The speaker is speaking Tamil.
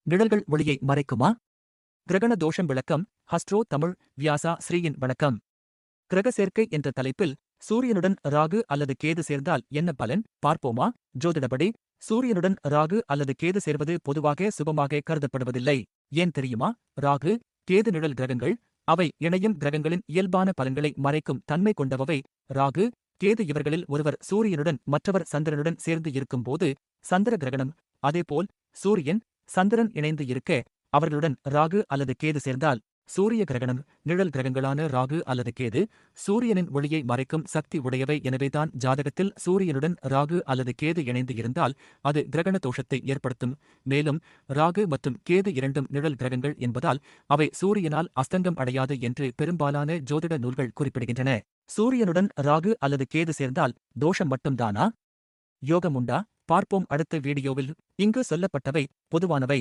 நிழல்கள் ஒளியை மறைக்குமா? கிரகண தோஷம் விளக்கம். ஹஸ்ட்ரோ தமிழ் வியாசா ஸ்ரீயின் வணக்கம். கிரக சேர்க்கை என்ற தலைப்பில் சூரியனுடன் ராகு அல்லது கேது சேர்ந்தால் என்ன பலன் பார்ப்போமா? ஜோதிடப்படி சூரியனுடன் ராகு அல்லது கேது சேர்வது பொதுவாக சுபமாக கருதப்படுவதில்லை. ஏன் தெரியுமா? ராகு கேது நிழல் கிரகங்கள். அவை இணையும் கிரகங்களின் இயல்பான பலன்களை மறைக்கும் தன்மை கொண்டவை. ராகு கேது இவர்களில் ஒருவர் சூரியனுடன் மற்றவர் சந்திரனுடன் சேர்ந்து இருக்கும்போது சந்திர கிரகணம். அதேபோல் சூரியன் சந்திரன் இணைந்து இருக்க அவர்களுடன் ராகு அல்லது கேது சேர்ந்தால் சூரிய கிரகணம். நிழல் கிரகங்களான ராகு அல்லது கேது சூரியனின் ஒளியை மறைக்கும் சக்தி உடையவை. எனவேதான் ஜாதகத்தில் சூரியனுடன் ராகு அல்லது கேது இணைந்து இருந்தால் அது கிரகண தோஷத்தை ஏற்படுத்தும். மேலும் ராகு மற்றும் கேது இரண்டும் நிழல் கிரகங்கள் என்பதால் அவை சூரியனால் அஸ்தங்கம் அடையாது என்று பெரும்பாலான ஜோதிட நூல்கள் குறிப்பிடுகின்றன. சூரியனுடன் ராகு அல்லது கேது சேர்ந்தால் தோஷம் மட்டும்தானா? யோகம் உண்டா? பார்ப்போம் அடுத்த வீடியோவில். இங்கு சொல்லப்பட்டவை பொதுவானவை.